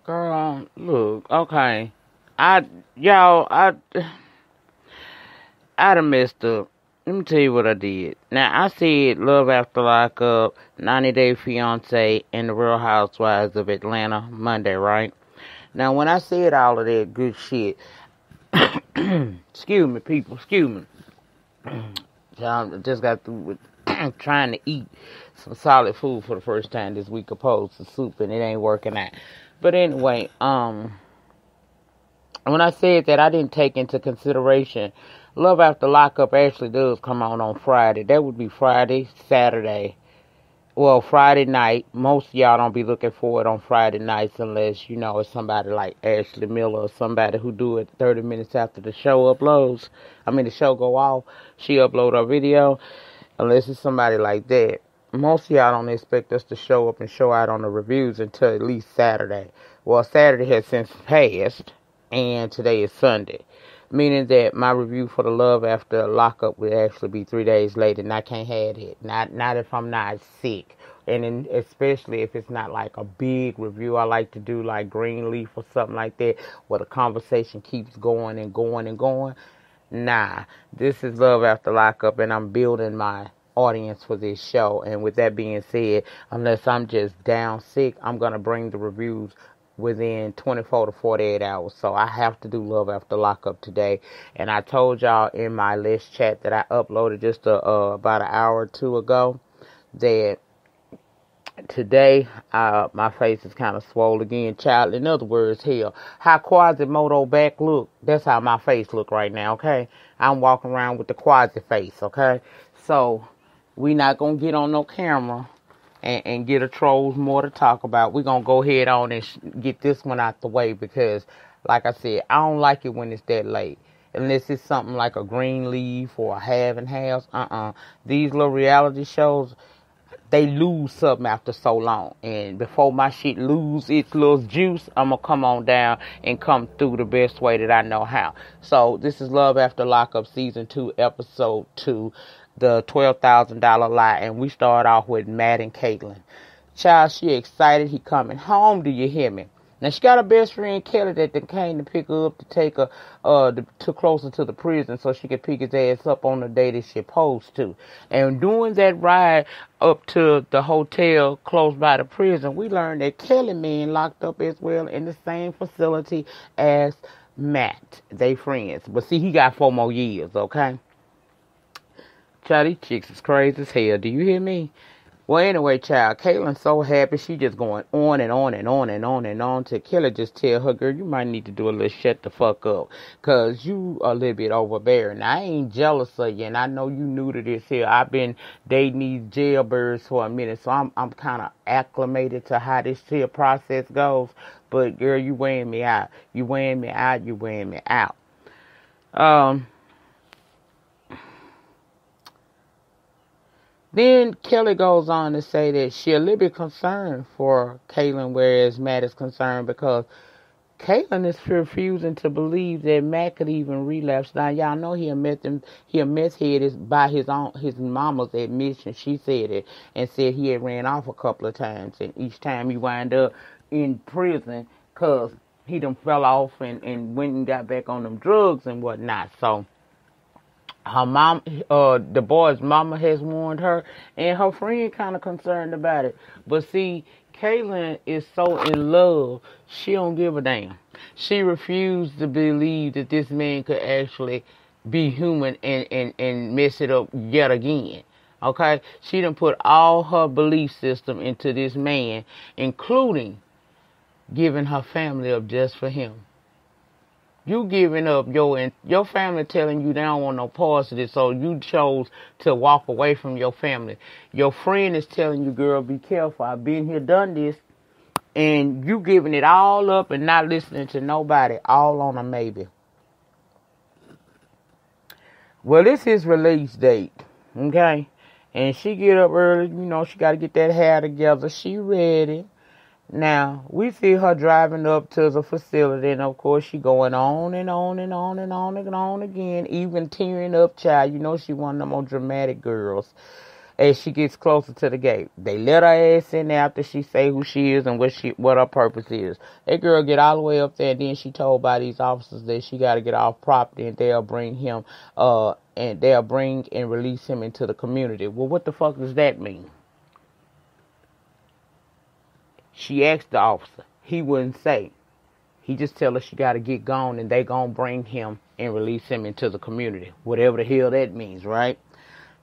Girl, look, okay. I, y'all, I done messed up. Let me tell you what I did. Now, I said Love After Lockup, 90 Day Fiance, and The Real Housewives of Atlanta Monday, right? Now, when I said all of that good shit, excuse me, people, excuse me. I just got through with trying to eat some solid food for the first time this week opposed to soup, and it ain't working out. But anyway, when I said that, I didn't take into consideration Love After Lockup actually does come on Friday. That would be Friday, Saturday. Well, Friday night. Most of y'all don't be looking for it on Friday nights unless, you know, it's somebody like Ashley Miller or somebody who do it 30 minutes after the show uploads. The show go off. She upload her video. Unless it's somebody like that. Most of y'all don't expect us to show up and show out on the reviews until at least Saturday. Well, Saturday has since passed, and today is Sunday. Meaning that my review for the Love After Lockup would actually be 3 days later, and I can't have it. Not if I'm not sick. And especially if it's not like a big review. I like to do like Greenleaf or something like that, where the conversation keeps going and going and going. Nah, this is Love After Lockup, and I'm building my audience for this show. And with that being said, unless I'm just down sick, I'm going to bring the reviews within 24 to 48 hours. So I have to do Love After Lockup today. And I told y'all in my list chat that I uploaded just about an hour or two ago that today, my face is kind of swole again, child. In other words, hell, how Quasimodo back look, that's how my face look right now, okay? I'm walking around with the Quasi face, okay? So, we not going to get on no camera and get a trolls more to talk about. We're going to go ahead on and get this one out the way because, like I said, I don't like it when it's that late. Unless it's something like a Greenleaf or a Have and Haves. These little reality shows, they lose something after so long. And before my shit lose its little juice, I'm going to come on down and come through the best way that I know how. So this is Love After Lockup Season 2, Episode 2, the $12,000 lie. And we start off with Matt and Caitlin. Child, she excited. He coming home. Do you hear me? Now, she got a best friend, Kelly, that came to pick her up to take her to closer to the prison so she could pick his ass up on the day that she supposed to. And doing that ride up to the hotel close by the prison, we learned that Kelly man locked up as well in the same facility as Matt. They friends. But see, he got 4 more years, okay? Child, these chicks is crazy as hell. Do you hear me? Well, anyway, child, Caitlin's so happy. She just going on and on and on and on and on till Kelly just tell her, girl, you might need to do a little shut the fuck up because you a little bit overbearing. Now, I ain't jealous of you, and I know you new to this here. I've been dating these jailbirds for a minute, so I'm kind of acclimated to how this here process goes. But, girl, you weighing me out. You weighing me out. You weighing me out. Then Kelly goes on to say that she a little bit concerned for Caitlin, whereas Matt is concerned because Caitlin is refusing to believe that Matt could even relapse. Now, y'all know he a meth head is by his mama's admission. She said it and said he had ran off a couple of times, and each time he wind up in prison because he done fell off and went and got back on them drugs and whatnot. So her mom, the boy's mama has warned her, and her friend kind of concerned about it. But see, Caitlin is so in love, she don't give a damn. She refused to believe that this man could actually be human and mess it up yet again. Okay? She done put all her belief system into this man, including giving her family up just for him. You giving up your family telling you they don't want no parts of this, so you chose to walk away from your family. Your friend is telling you, girl, be careful. I've been here, done this. And you giving it all up and not listening to nobody, all on a maybe. Well, this is release date, okay? And she get up early, she got to get that hair together. She ready. Now, we see her driving up to the facility, and of course, she going on and on and on and on and on again, even tearing up, child. She one of the more dramatic girls. as she gets closer to the gate. They let her ass in there after she say who she is and what her purpose is. That girl get all the way up there, and then she told by these officers that she got to get off property, and they'll bring him, and they'll bring and release him into the community. Well, what the fuck does that mean? She asked the officer. He wouldn't say. He just tell her she got to get gone, and they gonna bring him and release him into the community. Whatever the hell that means, right?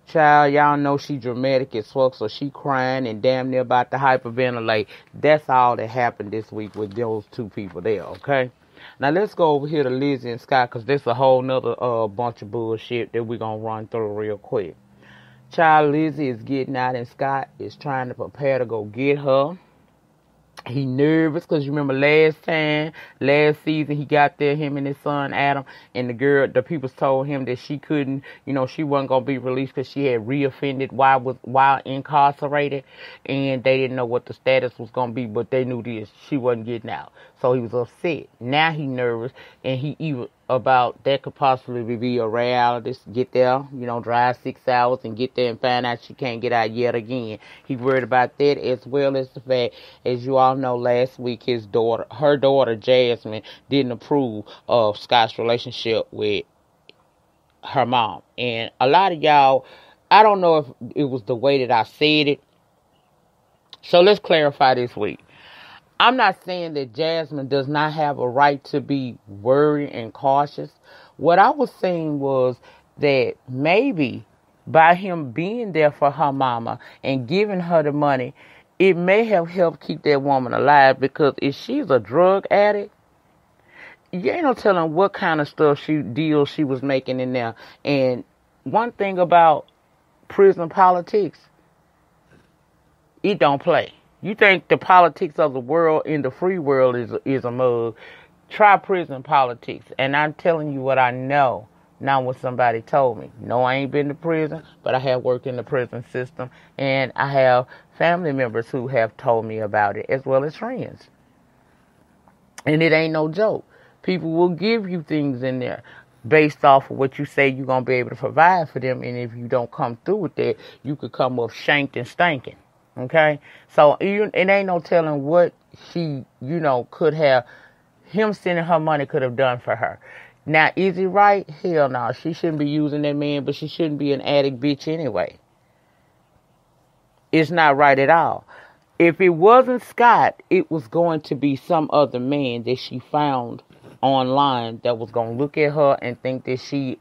Child, y'all know she dramatic as fuck, so she crying and damn near about to hyperventilate. That's all that happened this week with those two people there, okay? Now, let's go over here to Lizzie and Scott, because this a whole nother bunch of bullshit that we're going to run through real quick. Child, Lizzie is getting out, and Scott is trying to prepare to go get her. He nervous because you remember last season, he got there, him and his son Adam, and the people told him that she couldn't, she wasn't going to be released because she had reoffended while incarcerated, and they didn't know what the status was going to be, but they knew this, she wasn't getting out. So he was upset. Now he nervous, and he even about that could possibly be a reality. Get there, drive 6 hours and get there and find out she can't get out yet again. He worried about that, as well as the fact, as you all know, last week her daughter Jasmine didn't approve of Scott's relationship with her mom. And a lot of y'all, I don't know if it was the way that I said it. So let's clarify this week. I'm not saying that Jasmine does not have a right to be worried and cautious. What I was saying was that maybe by him being there for her mama and giving her the money, it may have helped keep that woman alive, because if she's a drug addict, you ain't no telling what kind of deals she was making in there. And one thing about prison politics, it don't play. You think the politics of the world in the free world is a mug? Try prison politics. And I'm telling you what I know, not what somebody told me. No, I ain't been to prison, but I have worked in the prison system. And I have family members who have told me about it, as well as friends. And it ain't no joke. People will give you things in there based off of what you say you're going to be able to provide for them. And if you don't come through with that, you could come up shanked and stinking. Okay, so it ain't no telling what she, could have, him sending her money could have done for her. Now, is it right? Hell no. She shouldn't be using that man, but she shouldn't be an addict bitch anyway. It's not right at all. If it wasn't Scott, it was going to be some other man that she found online that was going to look at her and think that she,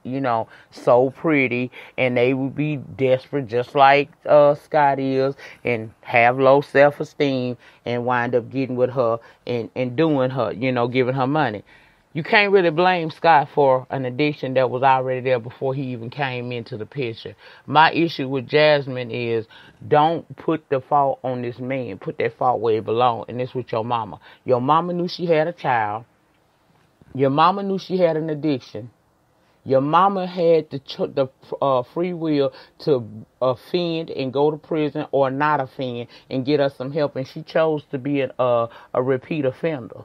so pretty, and they would be desperate just like Scott is, and have low self-esteem and wind up getting with her and doing her, giving her money. You can't really blame Scott for an addiction that was already there before he even came into the picture. My issue with Jasmine is, don't put the fault on this man. Put that fault where it belongs, and it's with your mama. Your mama knew she had a child. Your mama knew she had an addiction. Your mama had the free will to offend and go to prison or not offend and get us some help, and she chose to be a repeat offender.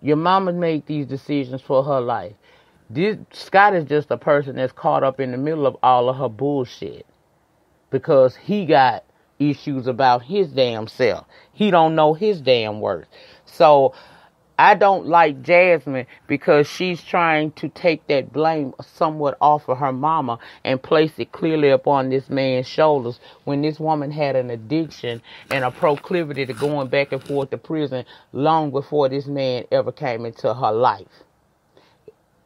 Your mama made these decisions for her life. Scott is just a person that's caught up in the middle of all of her bullshit, because he got issues about his damn self. He don't know his damn worth. So I don't like Jasmine because she's trying to take that blame somewhat off of her mama and place it clearly upon this man's shoulders, when this woman had an addiction and a proclivity to going back and forth to prison long before this man ever came into her life.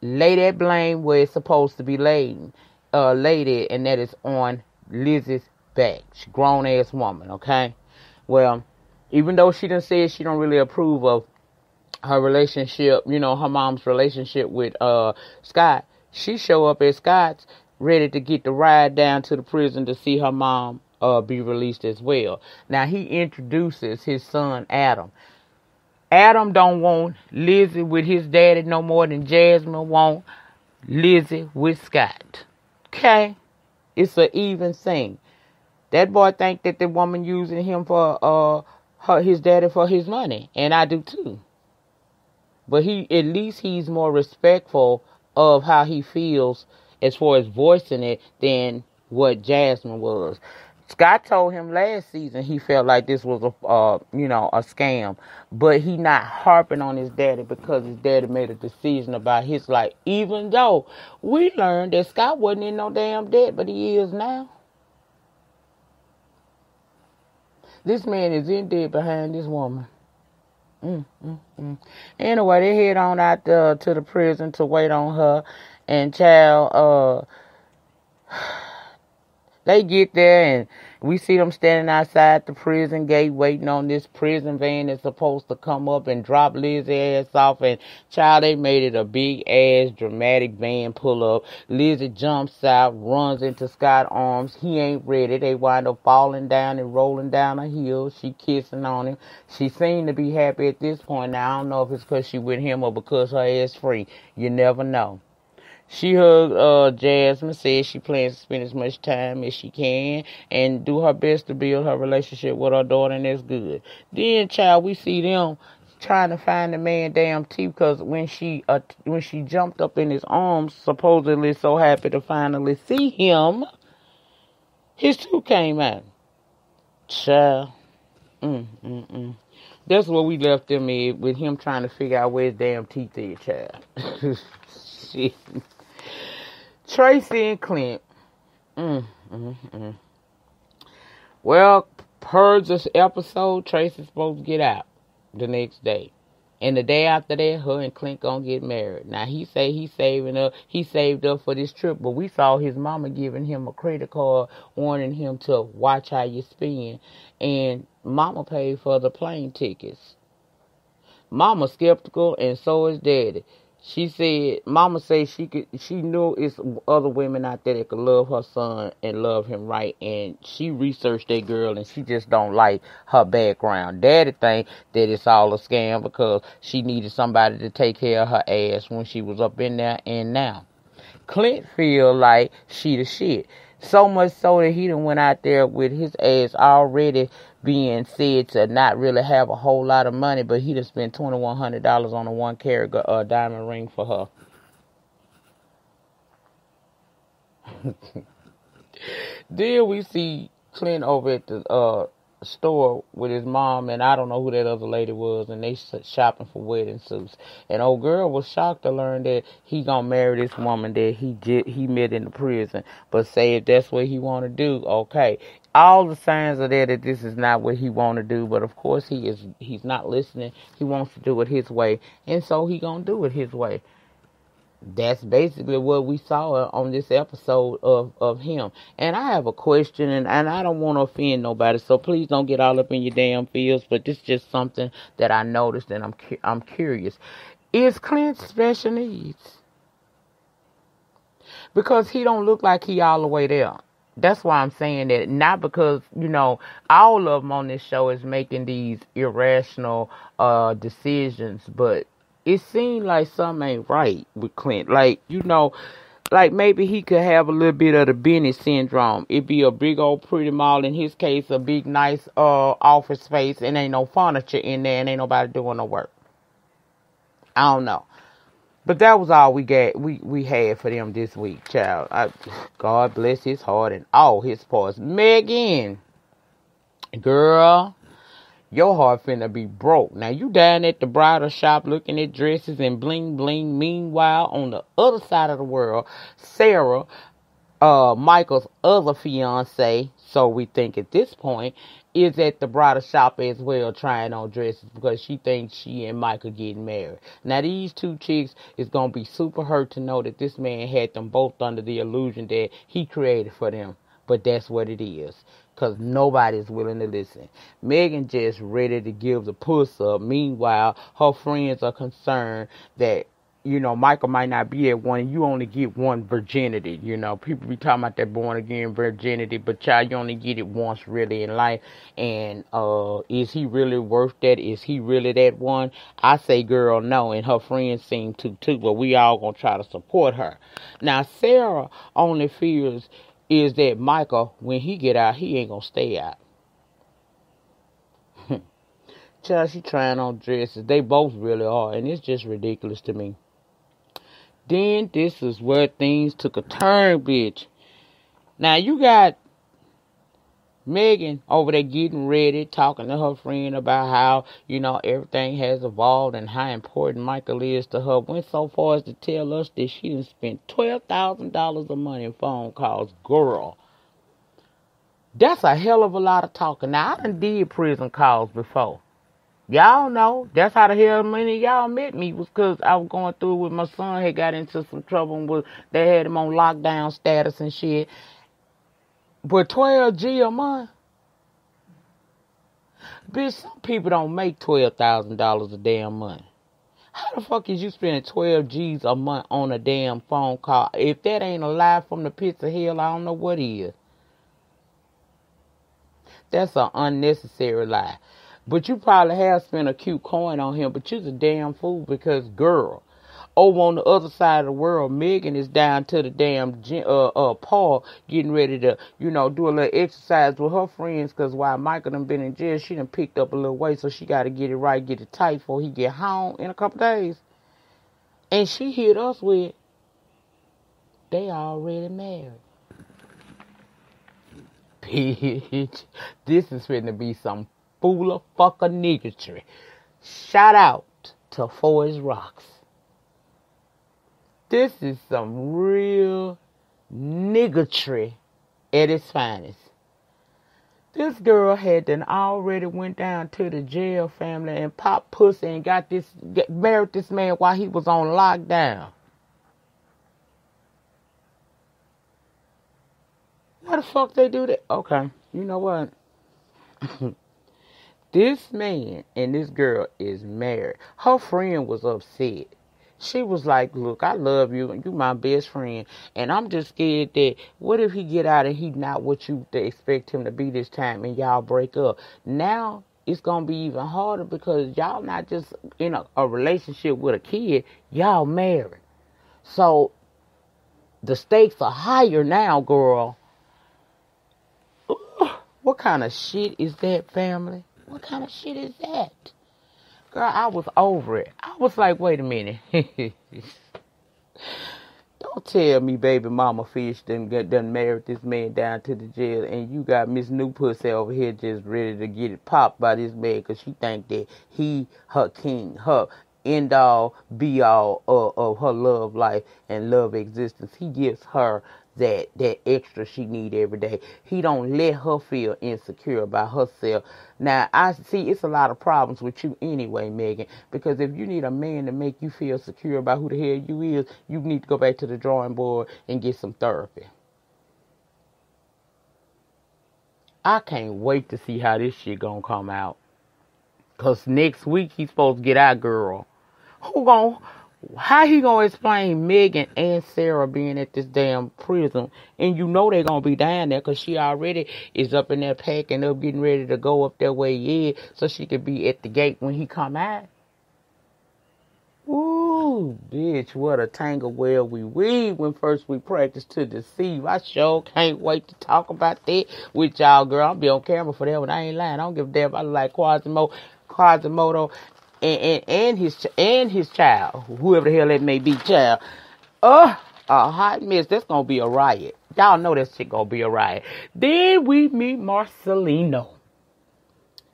Lay that blame where it's supposed to be laid, and that is on Lizzie's back. She grown-ass woman, okay? Well, even though she done said she don't really approve of her relationship, her mom's relationship with Scott, she show up at Scott's ready to get the ride down to the prison to see her mom be released as well. Now, he introduces his son Adam. Adam don't want Lizzie with his daddy no more than Jasmine want Lizzie with Scott. Okay? It's an even thing. That boy think that the woman using him for his daddy for his money, and I do too. But at least he's more respectful of how he feels as far as voicing it than what Jasmine was. Scott told him last season he felt like this was a scam, but he not harping on his daddy because his daddy made a decision about his life. Even though we learned that Scott wasn't in no damn debt, but he is now. This man is in debt behind this woman. Anyway, they head on out to the prison to wait on her, and child, they get there and we see them standing outside the prison gate waiting on this prison van that's supposed to come up and drop Lizzie's ass off. And child, they made it a big ass dramatic van pull up. Lizzie jumps out, runs into Scott's arms. He ain't ready. They wind up falling down and rolling down a hill. She kissing on him. She seemed to be happy at this point. Now, I don't know if it's because she with him or because her ass free. You never know. She hugged Jasmine, said she plans to spend as much time as she can and do her best to build her relationship with her daughter, and that's good. Then, child, we see them trying to find the man damn teeth, because when she jumped up in his arms, supposedly so happy to finally see him, his tooth came out. Child. That's what we left them in, with him trying to figure out where his damn teeth is, child. Shit. Tracy and Clint. Well, per this episode, Tracy's supposed to get out the next day. And the day after that, her and Clint gonna get married. Now, he say he saved up for this trip, but we saw his mama giving him a credit card, warning him to watch how you spend. And mama paid for the plane tickets. Mama skeptical, and so is daddy. She said, Mama said she knew it's other women out there that could love her son and love him right. And she researched that girl, and she just don't like her background. Daddy think that it's all a scam because she needed somebody to take care of her ass when she was up in there and now. Clint feel like she the shit. So much so that he done went out there with his ass already being said to not really have a whole lot of money, but he done spent $2,100 on a 1-carat diamond ring for her. Then we see Clint over at the store with his mom, and I don't know who that other lady was, and they shopping for wedding suits. And old girl was shocked to learn that he gonna marry this woman that he met in the prison. But say if that's what he want to do, okay. All the signs are there that this is not what he want to do, but of course he's not listening. He wants to do it his way, and so he gonna do it his way. That's basically what we saw on this episode of him. And I have a question, and I don't want to offend nobody, so please don't get all up in your damn feels, but this is just something that I noticed, and I'm curious. Is Clint special needs? Because he don't look like he all the way there. That's why I'm saying that. Not because, all of them on this show is making these irrational decisions, but it seemed like something ain't right with Clint. Like maybe he could have a little bit of the Benny syndrome. It'd be a big old pretty mall. In his case, a big nice office space, and ain't no furniture in there, and ain't nobody doing no work. I don't know. But that was all we had for them this week, child. God bless his heart and all his parts. Megan, girl, your heart finna be broke. Now, you down at the bridal shop looking at dresses and bling bling. Meanwhile, on the other side of the world, Sarah, Michael's other fiance, so we think at this point, is at the bridal shop as well, trying on dresses because she thinks she and Michael getting married. Now, these two chicks is going to be super hurt to know that this man had them both under the illusion that he created for them. But that's what it is, because nobody's willing to listen. Megan just ready to give the puss up. Meanwhile, her friends are concerned that, Michael might not be at one. You only get one virginity. People be talking about that born again virginity, but child, you only get it once really in life. And is he really worth that? Is he really that one? I say, girl, no. And her friends seem to too, but we all gonna try to support her. Now, Sarah only fears is that Michael, when he get out, he ain't gonna stay out. Child, she trying on dresses. They both really are, and it's just ridiculous to me. Then this is where things took a turn, bitch. Now you got Megan over there getting ready, talking to her friend about how, everything has evolved and how important Michael is to her. Went so far as to tell us that she done spent $12,000 a month in phone calls. Girl, that's a hell of a lot of talking. Now, I done did prison calls before. Y'all know, that's how the hell many of y'all met me, was because I was going through with my son. Had got into some trouble. They had him on lockdown status and shit. But $12,000 a month? Bitch, some people don't make $12,000 a damn month. How the fuck is you spending 12 G's a month on a damn phone call? If that ain't a lie from the pits of hell, I don't know what is. That's an unnecessary lie. But you probably have spent a cute coin on him, but you's a damn fool because, girl, over on the other side of the world, Megan is down to the damn Paul getting ready to, do a little exercise with her friends, because while Michael done been in jail, she done picked up a little weight, so she got to get it right, get it tight before he get home in a couple days. And she hit us with, they already married. Bitch, this is finna be some fool fucker niggatry. Shout out to Forest Rocks. This is some real niggatry at its finest. This girl had already went down to the jail family and popped pussy and married this man while he was on lockdown. Why the fuck they do that? Okay, you know what? This man and this girl is married. Her friend was upset. She was like, look, I love you and you my best friend. And I'm just scared that what if he get out and he not what you expect him to be this time and y'all break up. Now it's going to be even harder because y'all not just in a relationship with a kid. Y'all married. So the stakes are higher now, girl. What kind of shit is that, family? What kind of shit is that? Girl, I was over it. I was like, wait a minute. Don't tell me baby mama fish done married this man down to the jail and you got Miss New Pussy over here just ready to get it popped by this man because she think that he, her king, her end all, be all of her love life and love existence. He gives her that extra she need every day. He don't let her feel insecure about herself. Now, I see it's a lot of problems with you anyway, Megan, because if you need a man to make you feel secure about who the hell you is, you need to go back to the drawing board and get some therapy. I can't wait to see how this shit gonna come out. Because next week he's supposed to get our girl. How he gonna explain Megan and Sarah being at this damn prison? And you know they gonna be down there because she already is up in there packing up, getting ready to go up that way, yeah, so she could be at the gate when he come out. Ooh, bitch, what a tangle where we weave when first we practice to deceive. I sure can't wait to talk about that with y'all, girl. I'll be on camera for that one. I ain't lying. I don't give a damn. I look like Quasimodo. And his child, whoever the hell that may be, child. A hot mess. That's gonna be a riot. Y'all know that shit gonna be a riot. Then we meet Marcelino,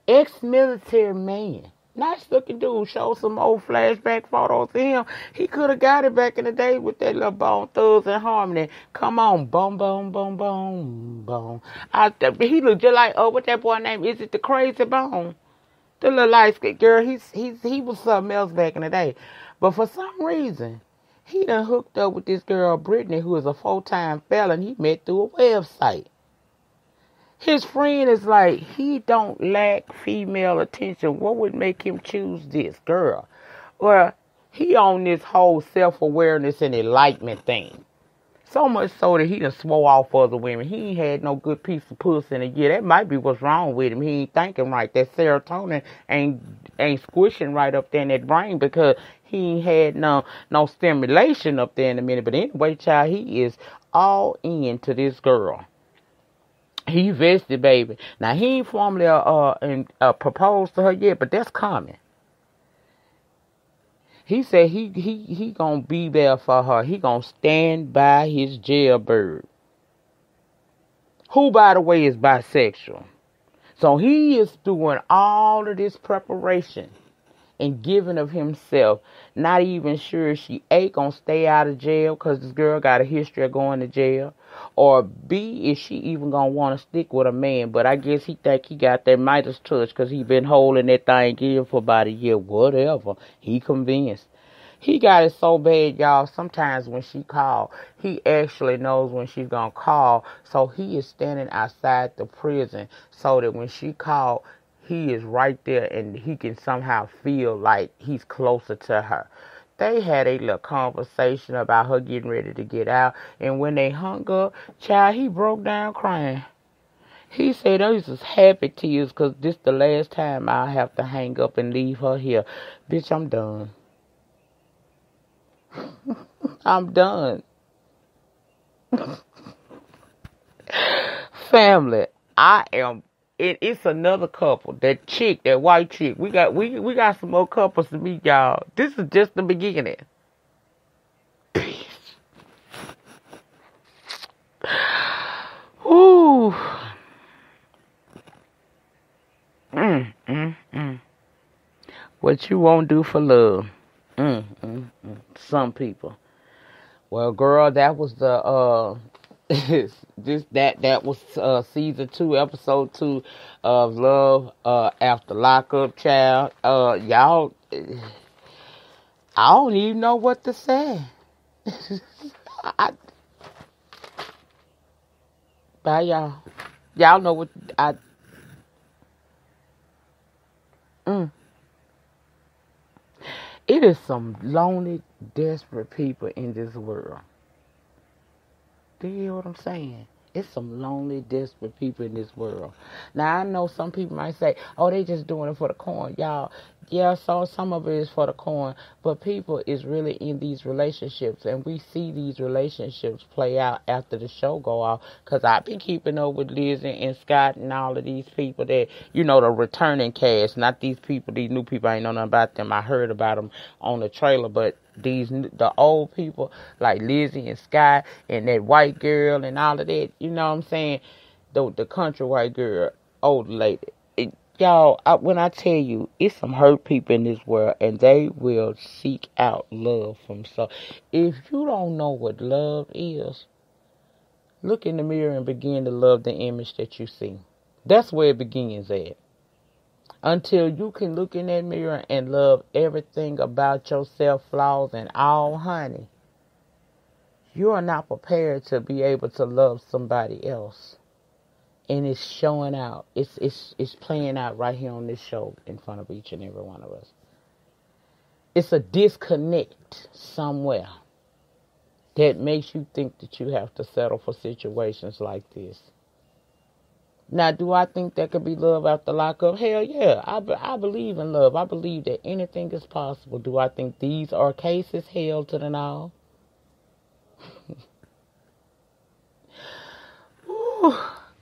ex-military man, nice looking dude. Show some old flashback photos of him. He could have got it back in the day with that little Bone Thugs and Harmony. Come on, boom, boom, boom, boom, boom. He looked just like what that boy name is? It the Crazy Bone? The little light skin girl, he was something else back in the day. But for some reason, he done hooked up with this girl, Brittany, who is a full-time felon he met through a website. His friend is like, he don't lack female attention. What would make him choose this girl? Well, he on this whole self-awareness and enlightenment thing. So much so that he done swore off other women. He ain't had no good piece of pussy in a year. That might be what's wrong with him. He ain't thinking right. That serotonin ain't squishing right up there in that brain because he ain't had no stimulation up there in a minute. But anyway, child, he is all into this girl. He vested, baby. Now, he ain't formally proposed to her yet, but that's coming. He said he gonna be there for her. He gonna stand by his jailbird. who, by the way, is bisexual. So he is doing all of this preparation and giving of himself, not even sure she A, gonna stay out of jail because this girl got a history of going to jail, or B, is she even gonna want to stick with a man. But I guess he think he got that Midas touch because he been holding that thing in for about a year. Whatever, he convinced. He got it so bad, y'all, sometimes when she call, he actually knows when she's gonna call, so he is standing outside the prison so that when she call, he is right there and he can somehow feel like he's closer to her. They had a little conversation about her getting ready to get out, and when they hung up, child, he broke down crying. He said those was happy tears because this the last time I have to hang up and leave her here. Bitch, I'm done. I'm done. Family, I am. It's another couple. That chick, that white chick. We got some more couples to meet, y'all. This is just the beginning. Peace. Ooh. What you won't do for love. Some people. Well, girl, that was the that was season 2, episode 2 of Love After Lockup, child. Y'all, I don't even know what to say. Bye, y'all. Y'all know what I. It is some lonely, desperate people in this world. Do you hear what I'm saying? It's some lonely, desperate people in this world. Now, I know some people might say, oh, they just doing it for the coin. Y'all, yeah, so some of it is for the coin. But people is really in these relationships. And we see these relationships play out after the show go off. Because I've been keeping up with Lizzie and Scott and all of these people that, you know, the returning cast. Not these people, these new people. I ain't know nothing about them. I heard about them on the trailer. But the old people like Lizzie and Scott and that white girl and all of that, you know what I'm saying? The country white girl, old lady. Y'all, when I tell you, it's some hurt people in this world and they will seek out love from so. If you don't know what love is, look in the mirror and begin to love the image that you see. That's where it begins at. Until you can look in that mirror and love everything about yourself, flaws and all, honey, you are not prepared to be able to love somebody else. And it's showing out. It's playing out right here on this show in front of each and every one of us. It's a disconnect somewhere that makes you think that you have to settle for situations like this. Now, do I think there could be love after lockup? Hell yeah. I believe in love. I believe that anything is possible. Do I think these are cases? Hell to the no.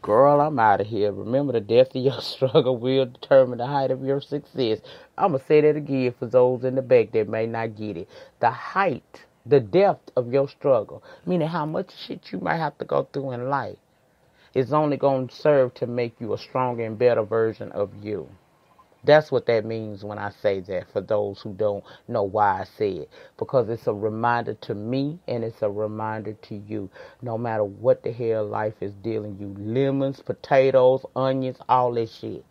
Girl, I'm out of here. Remember, the depth of your struggle will determine the height of your success. I'm going to say that again for those in the back that may not get it. The height, the depth of your struggle, meaning how much shit you might have to go through in life, is only going to serve to make you a stronger and better version of you. That's what that means when I say that, for those who don't know why I say it. Because it's a reminder to me and it's a reminder to you. No matter what the hell life is dealing you, lemons, potatoes, onions, all that shit.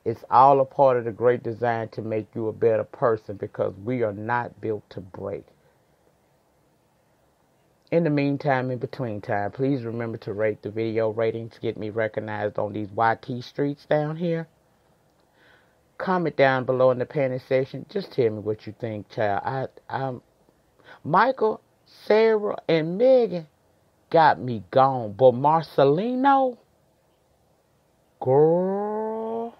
It's all a part of the great design to make you a better person, because we are not built to break. In the meantime, in between time, please remember to rate the video ratings to get me recognized on these YT streets down here. Comment down below in the panel section. Just tell me what you think, child. Michael, Sarah, and Megan got me gone. But Marcelino, girl,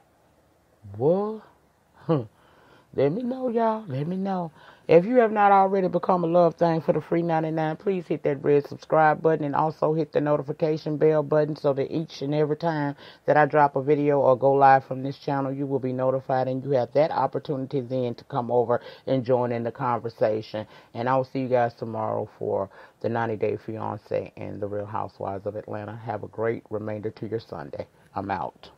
what? Let me know, y'all. Let me know. If you have not already become a love thing for the free 99, please hit that red subscribe button and also hit the notification bell button so that each and every time that I drop a video or go live from this channel, you will be notified and you have that opportunity then to come over and join in the conversation. And I will see you guys tomorrow for the 90-Day Fiancé and the Real Housewives of Atlanta. Have a great remainder to your Sunday. I'm out.